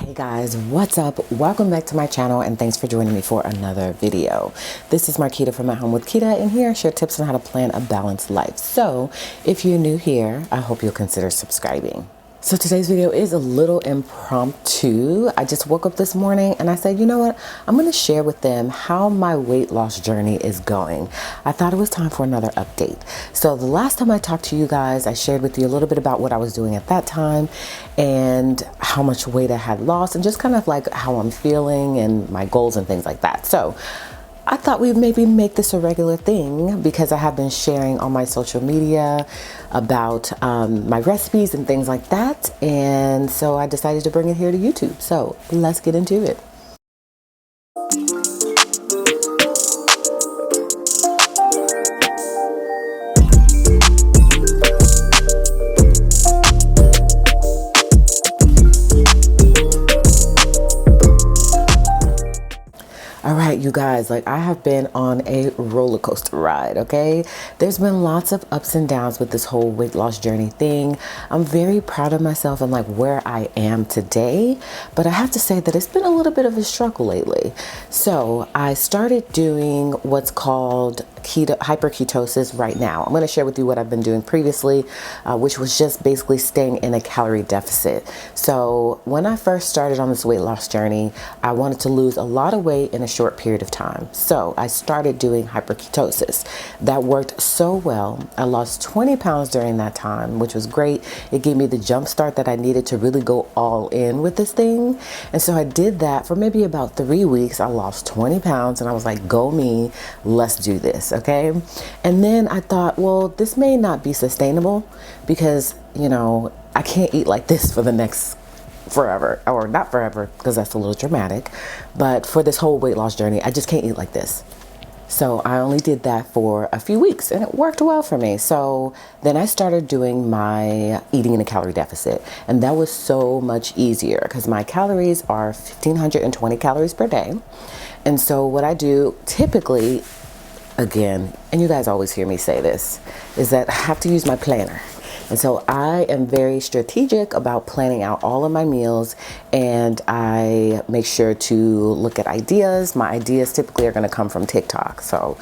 Hey guys, what's up? Welcome back to my channel and thanks for joining me for another video. This is Quita from At Home with Quita, and here I share tips on how to plan a balanced life. So if you're new here, I hope you'll consider subscribing. So today's video is a little impromptu. I just woke up this morning and I said, you know what? I'm going to share with them how my weight loss journey is going. I thought it was time for another update. So the last time I talked to you guys, I shared with you a little bit about what I was doing at that time and how much weight I had lost and just kind of like how I'm feeling and my goals and things like that. So I thought we'd maybe make this a regular thing because I have been sharing on my social media about my recipes and things like that. And so I decided to bring it here to YouTube. So let's get into it. All right, you guys, like I have been on a roller coaster ride, okay? There's been lots of ups and downs with this whole weight loss journey thing. I'm very proud of myself and like where I am today, but I have to say that it's been a little bit of a struggle lately. So I started doing what's called hyperketosis right now. I'm going to share with you what I've been doing previously, which was just basically staying in a calorie deficit. So when I first started on this weight loss journey, I wanted to lose a lot of weight in a short period of time. So I started doing hyperketosis. That worked so well. I lost 20 pounds during that time, which was great. It gave me the jump start that I needed to really go all in with this thing. And so I did that for maybe about 3 weeks. I lost 20 pounds and I was like, go me, let's do this. Okay. And then I thought, well, this may not be sustainable because, you know, I can't eat like this for the next forever, or not forever because that's a little dramatic, but for this whole weight loss journey, I just can't eat like this. So I only did that for a few weeks and it worked well for me. So then I started doing my eating in a calorie deficit, and that was so much easier because my calories are 1,520 calories per day. And so what I do typically, again, and you guys always hear me say this, is that I have to use my planner. And so I am very strategic about planning out all of my meals, and I make sure to look at ideas. My ideas typically are going to come from TikTok. So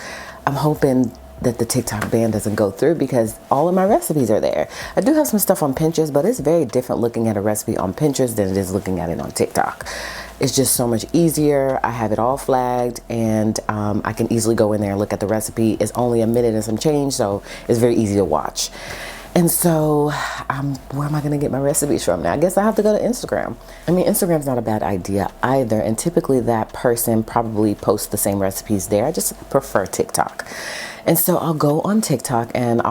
I'm hoping that the TikTok ban doesn't go through because all of my recipes are there. I do have some stuff on Pinterest, but it's very different looking at a recipe on Pinterest than it is looking at it on TikTok. It's just so much easier. I have it all flagged, and I can easily go in there and look at the recipe. It's only a minute and some change, so it's very easy to watch. And so where am I going to get my recipes from now? I guess I have to go to Instagram. I mean, Instagram's not a bad idea either. And typically that person probably posts the same recipes there. I just prefer TikTok. And so I'll go on TikTok and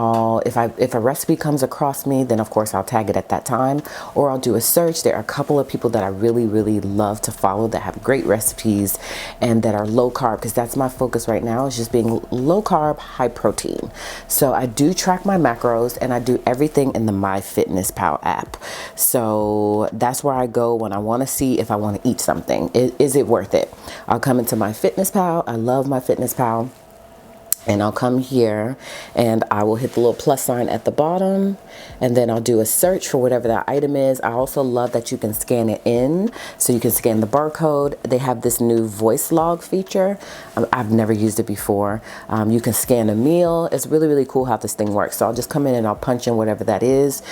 if a recipe comes across me, then of course I'll tag it at that time, or I'll do a search. There are a couple of people that I really, really love to follow that have great recipes and that are low carb, because that's my focus right now, is just being low carb, high protein. So I do track my macros and I do everything in the MyFitnessPal app. So that's where I go when I want to see if I want to eat something. Is it worth it? I'll come into MyFitnessPal. I love MyFitnessPal. And I'll come here and I will hit the little plus sign at the bottom, and then I'll do a search for whatever that item is. I also love that you can scan it in, so you can scan the barcode. They have this new voice log feature. I've never used it before. You can scan a meal. It's really, really cool how this thing works. So I'll just come in and I'll punch in whatever that is.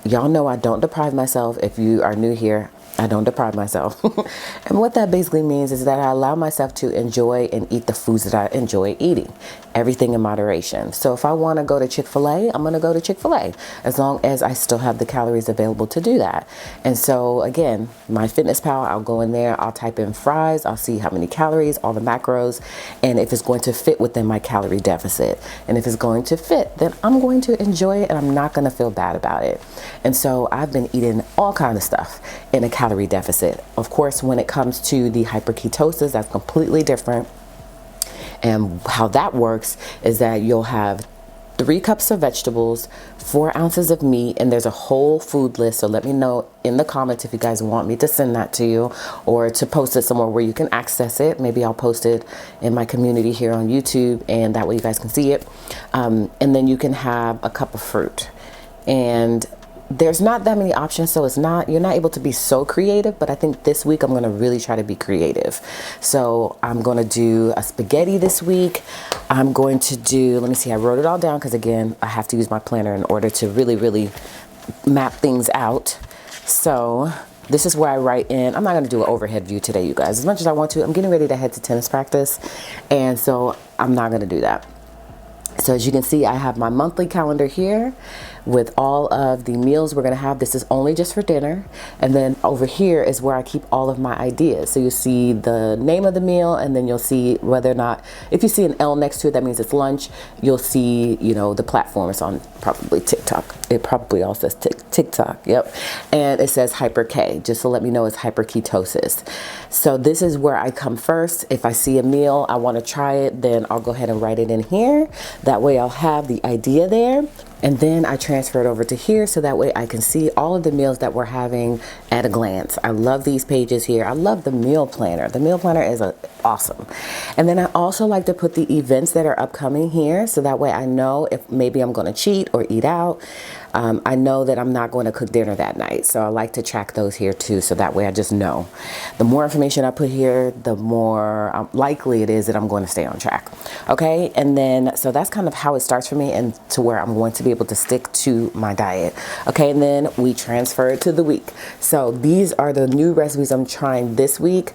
Y'all know I don't deprive myself. If you are new here, I don't deprive myself. And what that basically means is that I allow myself to enjoy and eat the foods that I enjoy eating. Everything in moderation. So if I want to go to Chick-fil-A, I'm going to go to Chick-fil-A, as long as I still have the calories available to do that. And so again, MyFitnessPal, I'll go in there, I'll type in fries, I'll see how many calories, all the macros, and if it's going to fit within my calorie deficit. And if it's going to fit, then I'm going to enjoy it and I'm not going to feel bad about it. And so I've been eating all kinds of stuff in a calorie deficit. Of course, when it comes to the hyperketosis, that's completely different. And how that works is that you'll have 3 cups of vegetables, 4 ounces of meat, and there's a whole food list. So let me know in the comments if you guys want me to send that to you or to post it somewhere where you can access it. Maybe I'll post it in my community here on YouTube, and that way you guys can see it. And then you can have a cup of fruit. And there's not that many options, so you're not able to be so creative, but I think this week I'm gonna really try to be creative. So I'm gonna do a spaghetti this week. I'm going to do, let me see, I wrote it all down because again, I have to use my planner in order to really map things out. So this is where I write in. I'm not gonna do an overhead view today, you guys. As much as I want to, I'm getting ready to head to tennis practice, and so I'm not gonna do that. So as you can see, I have my monthly calendar here with all of the meals we're gonna have. This is only just for dinner. And then over here is where I keep all of my ideas. So you'll see the name of the meal, and then you'll see whether or not, if you see an L next to it, that means it's lunch. You'll see, you know, the platform is on probably TikTok. It probably all says TikTok, yep. And it says hyper K, just to let me know it's hyper ketosis. So this is where I come first. If I see a meal, I wanna try it, then I'll go ahead and write it in here. That way I'll have the idea there. And then I transfer it over to here so that way I can see all of the meals that we're having at a glance. I love these pages here. I love the meal planner. The meal planner is awesome. And then I also like to put the events that are upcoming here so that way I know if maybe I'm going to cheat or eat out. I know that I'm not going to cook dinner that night. So I like to track those here too. So that way I just know. The more information I put here, the more likely it is that I'm going to stay on track. Okay. And then, so that's kind of how it starts for me and to where I'm going to be able to stick to my diet. Okay. And then we transfer it to the week. So these are the new recipes I'm trying this week.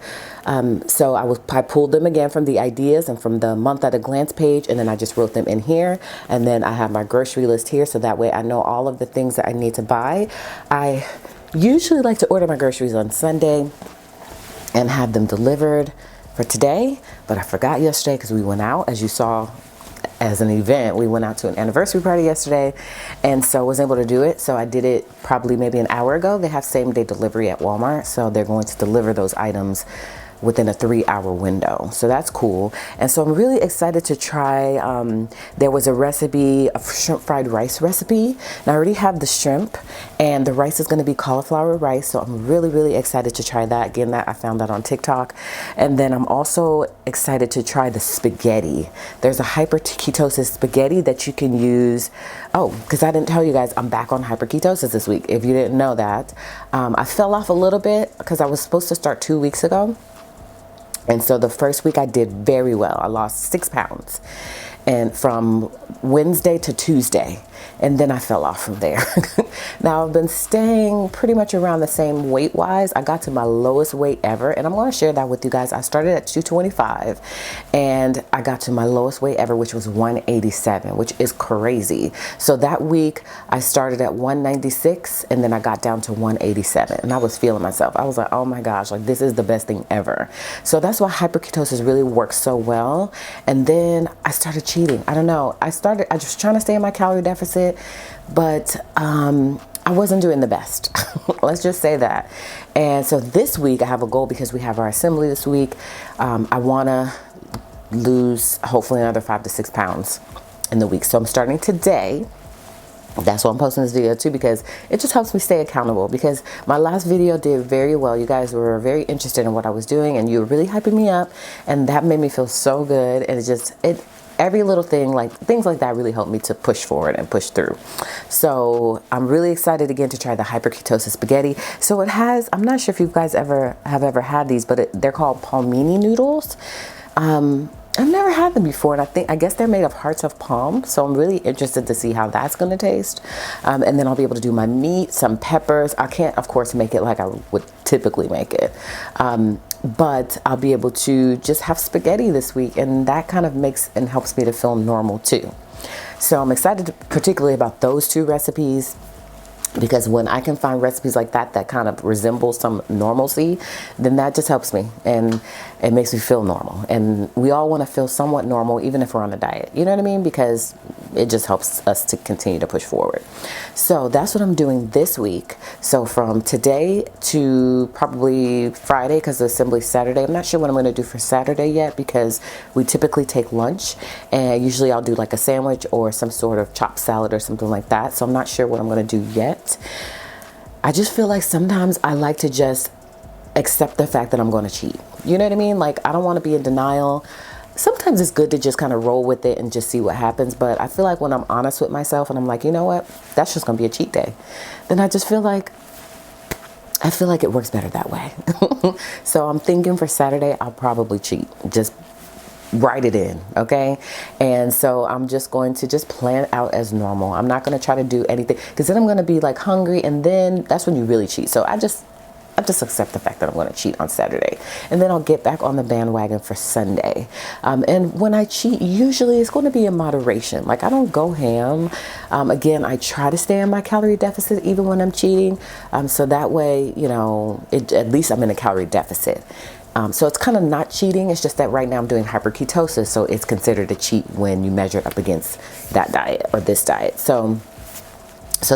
So I pulled them again from the ideas and from the month at a glance page, and then I just wrote them in here, and then I have my grocery list here so that way I know all of the things that I need to buy. I usually like to order my groceries on Sunday and have them delivered for today, but I forgot yesterday because we went out, as you saw as an event. We went out to an anniversary party yesterday, and so I was able to do it. So I did it probably maybe an hour ago. They have same day delivery at Walmart, so they're going to deliver those items within a 3-hour window. So that's cool. And so I'm really excited to try, there was a recipe, a shrimp fried rice recipe. And I already have the shrimp, and the rice is gonna be cauliflower rice. So I'm really excited to try that. Again, I found that on TikTok. And then I'm also excited to try the spaghetti. There's a hyper ketosis spaghetti that you can use. Oh, because I didn't tell you guys, I'm back on hyper ketosis this week. If you didn't know that. I fell off a little bit because I was supposed to start 2 weeks ago. And so the first week I did very well. I lost 6 pounds, and from Wednesday to Tuesday, and then I fell off from there. Now I've been staying pretty much around the same weight wise. I got to my lowest weight ever, and I'm going to share that with you guys. I started at 225 and I got to my lowest weight ever, which was 187, which is crazy. So that week I started at 196 and then I got down to 187, and I was feeling myself. I was like, oh my gosh, like this is the best thing ever. So that's why hyperketosis really works so well. And then I started cheating. I don't know. I was trying to stay in my calorie deficit, but I wasn't doing the best. Let's just say that. And so this week I have a goal because we have our assembly this week. I want to lose hopefully another 5 to 6 pounds in the week. So I'm starting today. That's why I'm posting this video too, because it just helps me stay accountable, because my last video did very well. You guys were very interested in what I was doing and you were really hyping me up, and that made me feel so good. And every little thing, like things like that, really helped me to push forward and push through. So I'm really excited again to try the hyperketosis spaghetti. So it has, I'm not sure if you guys have ever had these, but they're called palmini noodles. I've never had them before, and I guess they're made of hearts of palm, so I'm really interested to see how that's going to taste. And then I'll be able to do my meat, some peppers. I can't, of course, make it like I would typically make it, but I'll be able to just have spaghetti this week, and that kind of makes and helps me to feel normal too. So I'm excited particularly about those 2 recipes, because when I can find recipes like that that kind of resemble some normalcy, then that just helps me and it makes me feel normal. And we all want to feel somewhat normal, even if we're on a diet, you know what I mean? Because it just helps us to continue to push forward. So that's what I'm doing this week. So from today to probably Friday, because the assembly's Saturday. I'm not sure what I'm going to do for Saturday yet, because we typically take lunch, and usually I'll do like a sandwich or some sort of chopped salad or something like that. So I'm not sure what I'm going to do yet. I just feel like sometimes I like to just accept the fact that I'm going to cheat. You know what I mean? Like, I don't want to be in denial. sometimes it's good to just kind of roll with it and just see what happens. But I feel like when I'm honest with myself and I'm like, you know what, that's just gonna be a cheat day, then I just feel like it works better that way. So I'm thinking for Saturday, I'll probably cheat. Just write it in, okay? And so I'm just going to just plan out as normal. I'm not going to try to do anything, because then I'm going to be like hungry, and then that's when you really cheat. So I just accept the fact that I'm going to cheat on Saturday, and then I'll get back on the bandwagon for Sunday. And when I cheat, usually it's going to be in moderation. Like, I don't go ham. Again, I try to stay in my calorie deficit even when I'm cheating. So that way, you know, at least I'm in a calorie deficit. So it's kind of not cheating. It's just that right now I'm doing hyperketosis, so it's considered a cheat when you measure it up against that diet or this diet. So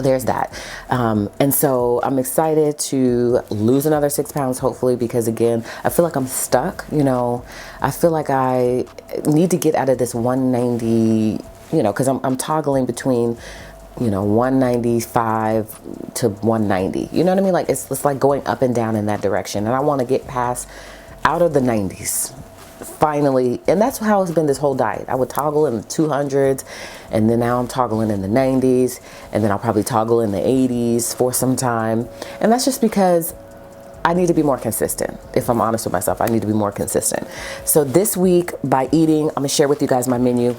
there's that. And so I'm excited to lose another 6 pounds, hopefully, because again, I feel like I'm stuck. You know, I feel like I need to get out of this 190, you know, because I'm toggling between, you know, 195 to 190. You know what I mean? Like, it's like going up and down in that direction. And I want to get past out of the 90s. Finally, and that's how it's been this whole diet. I would toggle in the 200s, and then now I'm toggling in the 90s, and then I'll probably toggle in the 80s for some time. And that's just because I need to be more consistent. If I'm honest with myself, I need to be more consistent. So this week, by eating, I'm gonna share with you guys my menu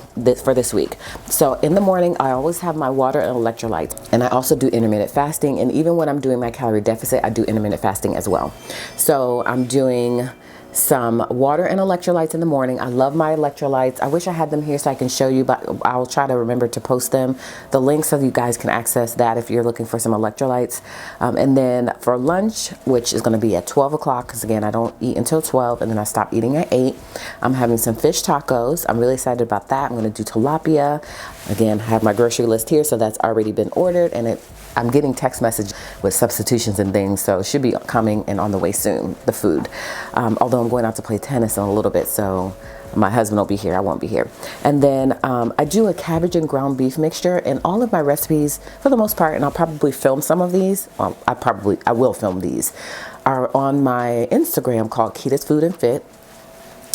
for this week. So in the morning, I always have my water and electrolytes, and I also do intermittent fasting. And even when I'm doing my calorie deficit, I do intermittent fasting as well. So I'm doing some water and electrolytes in the morning. I love my electrolytes. I wish I had them here so I can show you, but I'll try to remember to post them, the link, so you guys can access that if you're looking for some electrolytes. And then for lunch, which is going to be at 12 o'clock, because again, I don't eat until 12, and then I stop eating at 8. I'm having some fish tacos. I'm really excited about that. I'm going to do tilapia. Again, I have my grocery list here, so that's already been ordered, and I'm getting text message with substitutions and things, so it should be coming and on the way soon, the food. Although I'm going out to play tennis in a little bit, so my husband will be here, I won't be here. And then I do a cabbage and ground beef mixture, and all of my recipes, for the most part, and I'll probably film some of these, I will film these, are on my Instagram called Kita's Food and Fit.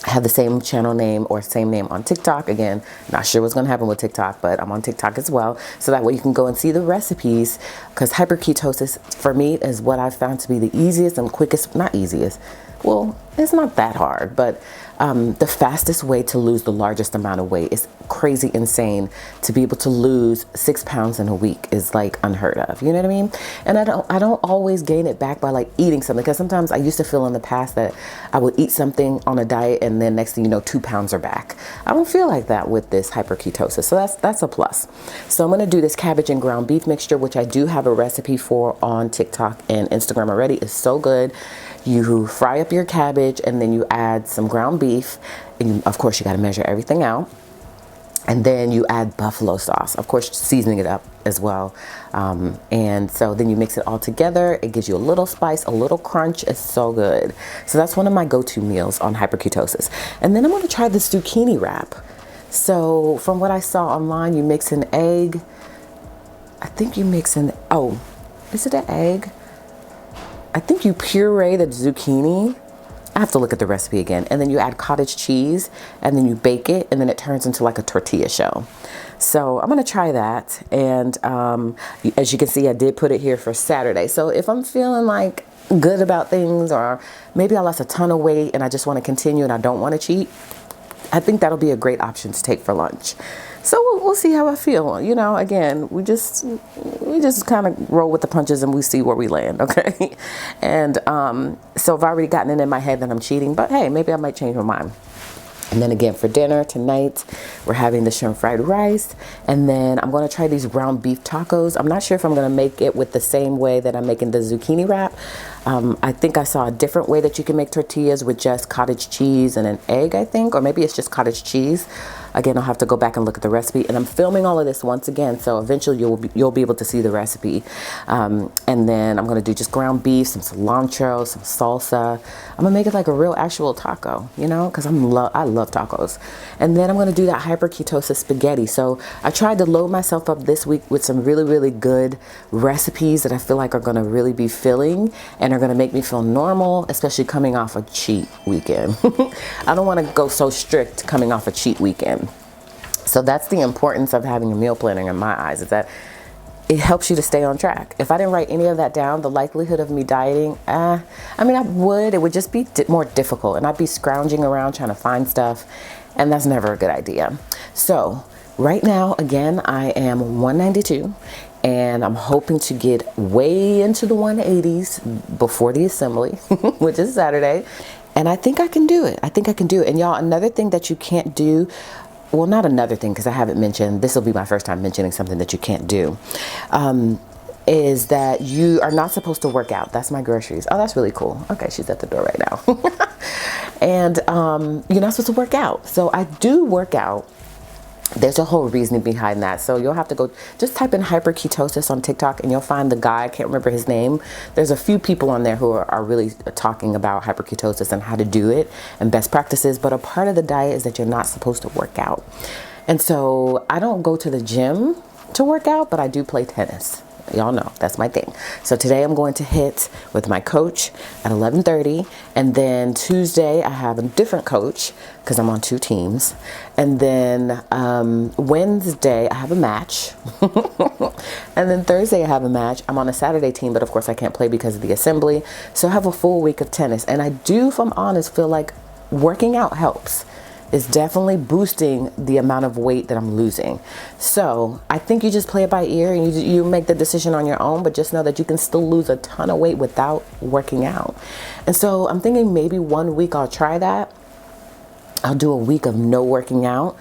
I have the same channel name or same name on TikTok. Again, not sure what's going to happen with TikTok, but I'm on TikTok as well. So that way you can go and see the recipes, because hyperketosis for me is what I've found to be the easiest and quickest, not easiest. Well, it's not that hard, but the fastest way to lose the largest amount of weight. Is crazy insane to be able to lose 6 pounds in a week is like unheard of. You know what I mean? And I don't always gain it back by like eating something, because sometimes I used to feel in the past that I would eat something on a diet and then next thing you know, 2 pounds are back. I don't feel like that with this hyperketosis, so that's a plus. So I'm going to do this cabbage and ground beef mixture, which I do have a recipe for on TikTok and Instagram already. It's so good. You fry up your cabbage, and then you add some ground beef, and of course you got to measure everything out. And then you add buffalo sauce, of course seasoning it up as well. And so then you mix it all together. It gives you a little spice, a little crunch. It's so good. So that's one of my go-to meals on hyperketosis. And then I'm going to try this zucchini wrap. So from what I saw online, you mix an egg. I think you mix an, oh, is it an egg? I think you puree the zucchini. I have to look at the recipe again. And then you add cottage cheese, and then you bake it, and then it turns into like a tortilla shell. So I'm going to try that. And as you can see, I did put it here for Saturday. So if I'm feeling like good about things, or maybe I lost a ton of weight and I just want to continue and I don't want to cheat, I think that'll be a great option to take for lunch. So we'll see how I feel. You know, again, we just kind of roll with the punches and we see where we land, okay? And so I've already gotten it in my head that I'm cheating, but hey, maybe I might change my mind. And then again, for dinner tonight, we're having the shrimp fried rice. And then I'm going to try these ground beef tacos. I'm not sure if I'm going to make it with the same way that I'm making the zucchini wrap. I think I saw a different way that you can make tortillas with just cottage cheese and an egg, I think. Or maybe it's just cottage cheese. Again, I'll have to go back and look at the recipe, and I'm filming all of this once again, so eventually you'll be able to see the recipe. And then I'm gonna do just ground beef, some cilantro, some salsa. I'm gonna make it like a real actual taco, you know, because I love tacos. And then I'm gonna do that hyper ketosis spaghetti. So I tried to load myself up this week with some really, really good recipes that I feel like are gonna really be filling and are gonna make me feel normal, especially coming off a cheat weekend. I don't wanna go so strict coming off a cheat weekend. So that's the importance of having a meal planner in my eyes, is that it helps you to stay on track. If I didn't write any of that down, the likelihood of me dieting, I mean, it would just be more difficult, and I'd be scrounging around trying to find stuff, and that's never a good idea. So right now, again, I am 192, and I'm hoping to get way into the 180s before the assembly, which is Saturday. And I think I can do it. I think I can do it. And y'all, another thing that you can't do, well, not another thing, because I haven't mentioned, this will be my first time mentioning something that you can't do, is that you are not supposed to work out. That's my groceries. Oh, that's really cool. Okay, she's at the door right now. And you're not supposed to work out. So I do work out. There's a whole reasoning behind that. So you'll have to go, just type in hyper ketosis on TikTok and you'll find the guy. I can't remember his name. There's a few people on there who are really talking about hyper ketosis and how to do it and best practices. But a part of the diet is that you're not supposed to work out. And so I don't go to the gym to work out, but I do play tennis. Y'all know that's my thing. So today I'm going to hit with my coach at 11:30, and then Tuesday I have a different coach because I'm on 2 teams, and then Wednesday I have a match, and then Thursday I have a match. I'm on a Saturday team, but of course I can't play because of the assembly. So I have a full week of tennis, and I do, if I'm honest, feel like working out helps. Is definitely boosting the amount of weight that I'm losing. So I think you just play it by ear and you make the decision on your own, but just know that you can still lose a ton of weight without working out. And so I'm thinking maybe one week I'll try that. I'll do a week of no working out,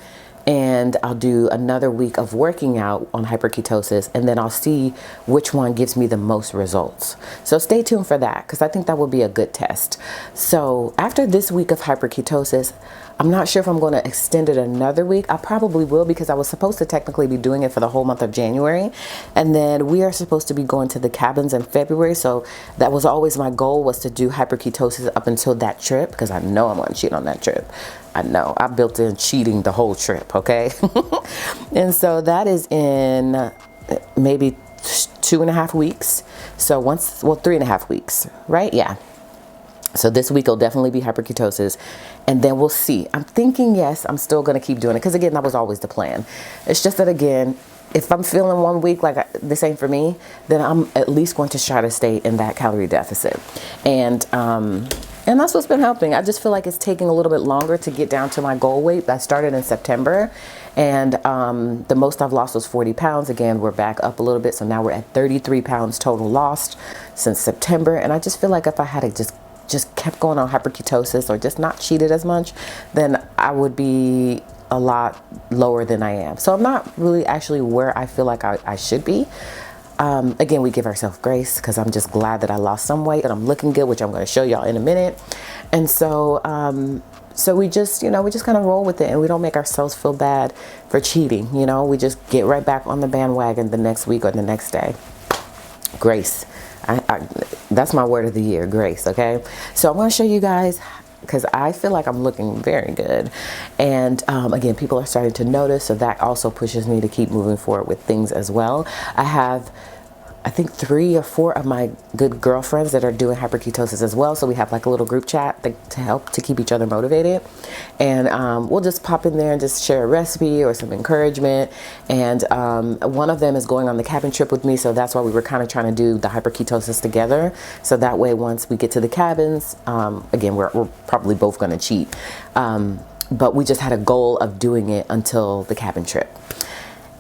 and I'll do another week of working out on hyperketosis, and then I'll see which one gives me the most results. So stay tuned for that, because I think that would be a good test. So after this week of hyperketosis, I'm not sure if I'm going to extend it another week. I probably will, because I was supposed to technically be doing it for the whole month of January. And then we are supposed to be going to the cabins in February. So that was always my goal, was to do hyperketosis up until that trip, because I know I'm going to cheat on that trip. I know I built in cheating the whole trip. Okay. And so that is in maybe 2.5 weeks. So 3.5 weeks, right? Yeah. So this week will definitely be hyperketosis, and then we'll see. I'm thinking, yes, I'm still going to keep doing it, because again, that was always the plan. It's just that, again, if I'm feeling one week like this ain't for me, then I'm at least going to try to stay in that calorie deficit. And that's what's been helping. I just feel like it's taking a little bit longer to get down to my goal weight. I started in September, and the most I've lost was 40 pounds. Again, we're back up a little bit. So now we're at 33 pounds total lost since September. And I just feel like if I had to just kept going on hyperketosis, or just not cheated as much, then I would be a lot lower than I am. So I'm not really actually where I feel like I should be. Again, we give ourselves grace, because I'm just glad that I lost some weight and I'm looking good, which I'm going to show y'all in a minute. And so we just, we just kind of roll with it, and we don't make ourselves feel bad for cheating. We just get right back on the bandwagon the next week or the next day. Grace. That's my word of the year, grace. Okay. So I'm going to show you guys, because I feel like I'm looking very good. And again, people are starting to notice. So that also pushes me to keep moving forward with things as well. I have, I think 3 or 4 of my good girlfriends that are doing hyperketosis as well. So we have like a little group chat to help to keep each other motivated. And we'll just pop in there and just share a recipe or some encouragement. And one of them is going on the cabin trip with me. So that's why we were kind of trying to do the hyperketosis together. So that way, once we get to the cabins, again, we're probably both going to cheat. But we just had a goal of doing it until the cabin trip.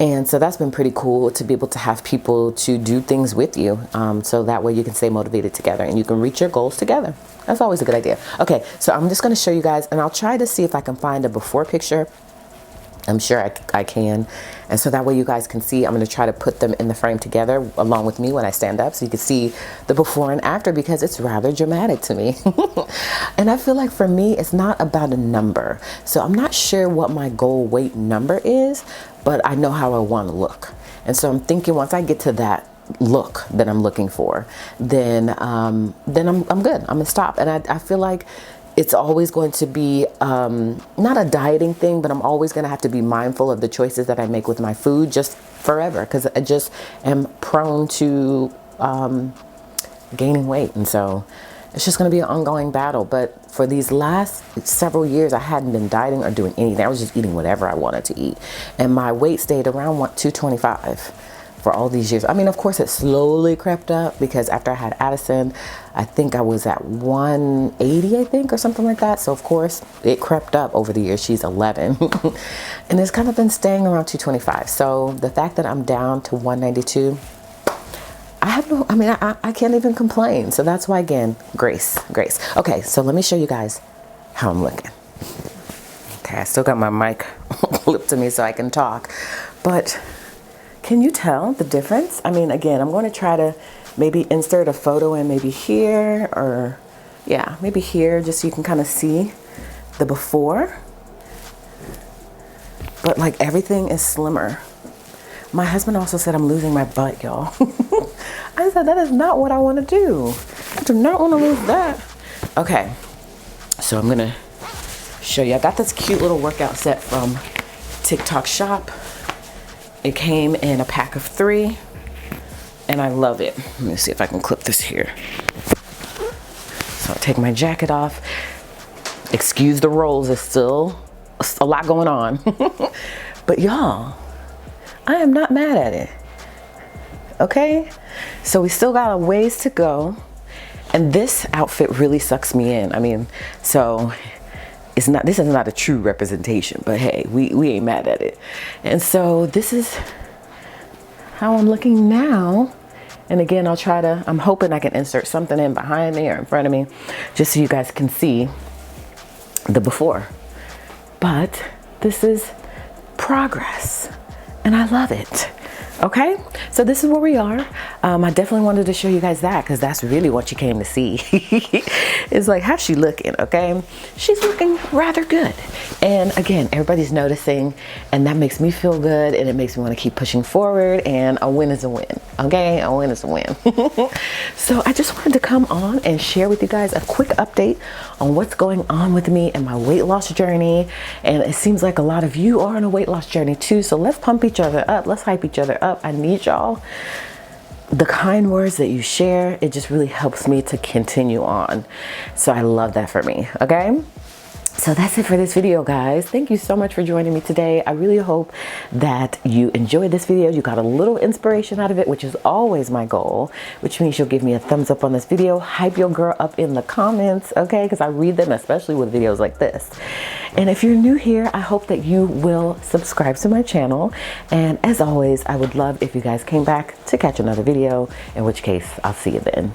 And so that's been pretty cool to be able to have people to do things with you. So that way you can stay motivated together and you can reach your goals together. That's always a good idea. Okay, so I'm just going to show you guys, and I'll try to see if I can find a before picture I'm sure I can. And so that way you guys can see, I'm going to try to put them in the frame together along with me when I stand up so you can see the before and after, because it's rather dramatic to me. And I feel like for me, it's not about a number. So I'm not sure what my goal weight number is, but I know how I want to look. And so I'm thinking once I get to that look that I'm looking for, then I'm good. I'm gonna stop. And I feel like it's always going to be not a dieting thing, but I'm always going to have to be mindful of the choices that I make with my food just forever, because I just am prone to gaining weight. And so it's just going to be an ongoing battle. But for these last several years, I hadn't been dieting or doing anything. I was just eating whatever I wanted to eat. And my weight stayed around 225 for all these years. I mean, of course, it slowly crept up, because after I had Addison, I think I was at 180, I think, or something like that. So of course it crept up over the years. She's 11 and it's kind of been staying around 225. So the fact that I'm down to 192, I can't even complain. So that's why, again, grace. Okay, so let me show you guys how I'm looking. Okay, I still got my mic flipped to me so I can talk, but can you tell the difference? I mean, again, I'm going to try to maybe insert a photo in maybe here, or yeah, maybe here, just so you can kind of see the before. But like everything is slimmer. My husband also said I'm losing my butt, y'all. I said, that is not what I want to do. I do not want to lose that. Okay, so I'm going to show you. I got this cute little workout set from TikTok Shop. It came in a pack of 3 and I love it. Let me see if I can clip this here. So I'll take my jacket off. Excuse the rolls, there's still a lot going on. But y'all, I am not mad at it. Okay? So we still got a ways to go. And this outfit really sucks me in. I mean, so this is not a true representation, but hey, we ain't mad at it. And so this is how I'm looking now. And again, I'm hoping I can insert something in behind me or in front of me, just so you guys can see the before. But this is progress and I love it. Okay, so this is where we are. I definitely wanted to show you guys that, because that's really what you came to see. It's like, how's she looking? Okay, she's looking rather good. And again, everybody's noticing, and that makes me feel good, and it makes me want to keep pushing forward. And a win is a win. Okay, a win is a win. So I just wanted to come on and share with you guys a quick update on what's going on with me and my weight loss journey. And it seems like a lot of you are on a weight loss journey too. So let's pump each other up. Let's hype each other up. I need y'all. The kind words that you share, it just really helps me to continue on. So I love that for me. Okay. So that's it for this video, guys. Thank you so much for joining me today. I really hope that you enjoyed this video. You got a little inspiration out of it, which is always my goal, which means you'll give me a thumbs up on this video. Hype your girl up in the comments, okay? Because I read them, especially with videos like this. And if you're new here, I hope that you will subscribe to my channel. And as always, I would love if you guys came back to catch another video, in which case I'll see you then.